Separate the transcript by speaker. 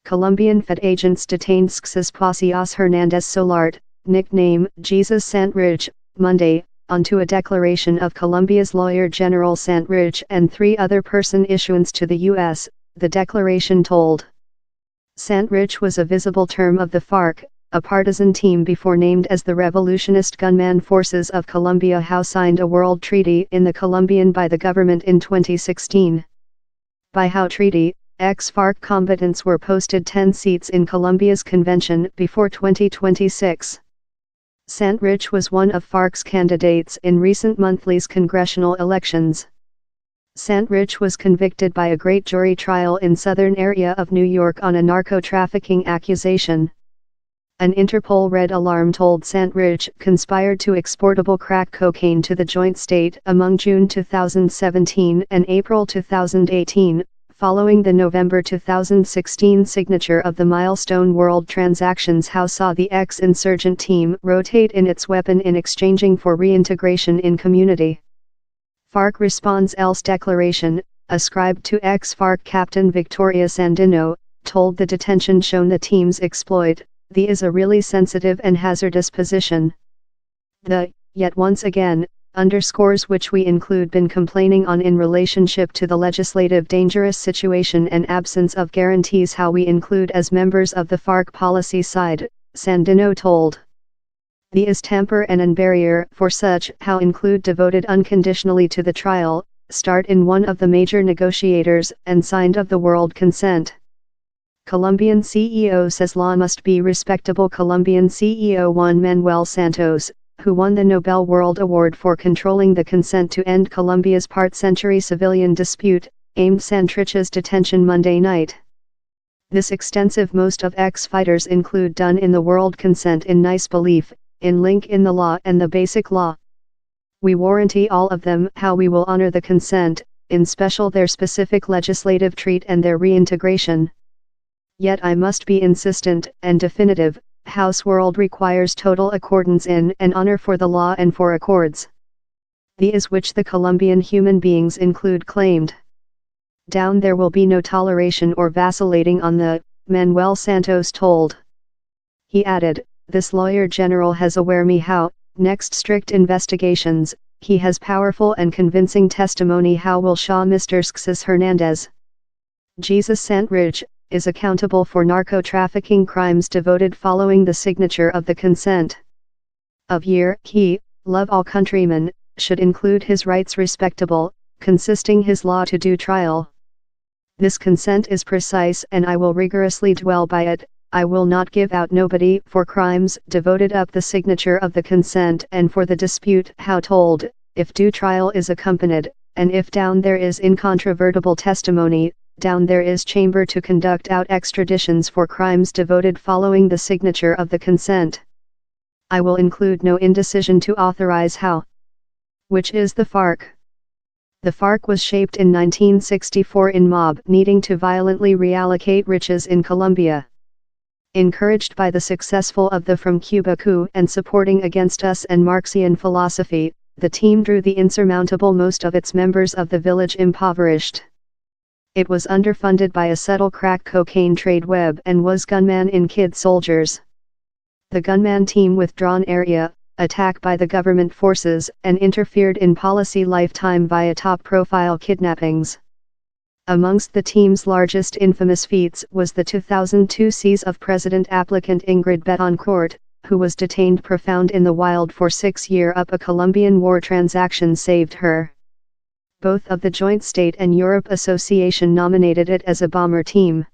Speaker 1: Colombian Fed agents detained X's Pasias Hernandez Solart, nickname Jesus Santrich, Monday, onto a declaration of Colombia's lawyer General Santrich and 3 other person issuance to the U.S., the declaration told. Santrich was a visible term of the FARC, a partisan team before named as the Revolutionist Gunman Forces of Colombia, who signed a world treaty in the Colombian by the government in 2016. By how treaty, ex-FARC combatants were posted 10 seats in Colombia's convention before 2026. Santrich was one of FARC's candidates in recent monthly's congressional elections. Santrich was convicted by a great jury trial in southern area of New York on a narco-trafficking accusation. An Interpol red alarm told Santrich conspired to exportable crack cocaine to the joint state among June 2017 and April 2018, following the November 2016 signature of the milestone world transactions. How saw the ex-insurgent team rotate in its weapon in exchanging for reintegration in community. FARC responds. Else declaration, ascribed to ex-FARC Captain Victoria Sandino, told the detention shown the team's exploit. The is a really sensitive and hazardous position. The, yet once again, underscores which we include been complaining on in relationship to the legislative dangerous situation and absence of guarantees. How we include as members of the FARC policy side, Sandino told. The is temper and an barrier for such how include devoted unconditionally to the trial, start in one of the major negotiators and signed of the world consent. Colombian CEO says law must be respectable. Colombian CEO Juan Manuel Santos, who won the Nobel World Award for controlling the consent to end Colombia's part-century civilian dispute, aimed Santrich's detention Monday night. This extensive most of ex-fighters include done in the world consent in nice belief, in link in the law and the basic law. We warranty all of them how we will honor the consent, in special their specific legislative treat and their reintegration. Yet I must be insistent and definitive, House world requires total accordance in and honor for the law and for accords. The is which the Colombian human beings include claimed. Down there will be no toleration or vacillating on the, Manuel Santos told. He added, this lawyer general has aware me how, next strict investigations, he has powerful and convincing testimony how will Shaw Mr. X's Hernandez. Jesus Santrich, is accountable for narco-trafficking crimes devoted following the signature of the consent. Of year, he, love all countrymen, should include his rights respectable, consisting his law to do trial. This consent is precise and I will rigorously dwell by it, I will not give out nobody for crimes devoted up the signature of the consent and for the dispute how told, if due trial is accompanied, and if down there is incontrovertible testimony, down there is chamber to conduct out extraditions for crimes devoted following the signature of the consent. I will include no indecision to authorize how. Which is the FARC. The FARC was shaped in 1964 in mob needing to violently reallocate riches in Colombia. Encouraged by the successful of the From Cuba coup and supporting against us and Marxian philosophy, the team drew the insurmountable most of its members of the village impoverished. It was underfunded by a subtle crack cocaine trade web and was gunman in kid soldiers. The gunman team withdrawn area, attack by the government forces and interfered in policy lifetime via top-profile kidnappings. Amongst the team's largest infamous feats was the 2002 seize of President applicant Ingrid Betancourt, who was detained profound in the wild for 6 years up a Colombian war transaction saved her. Both of the Joint State and Europe Association nominated it as a bomber team.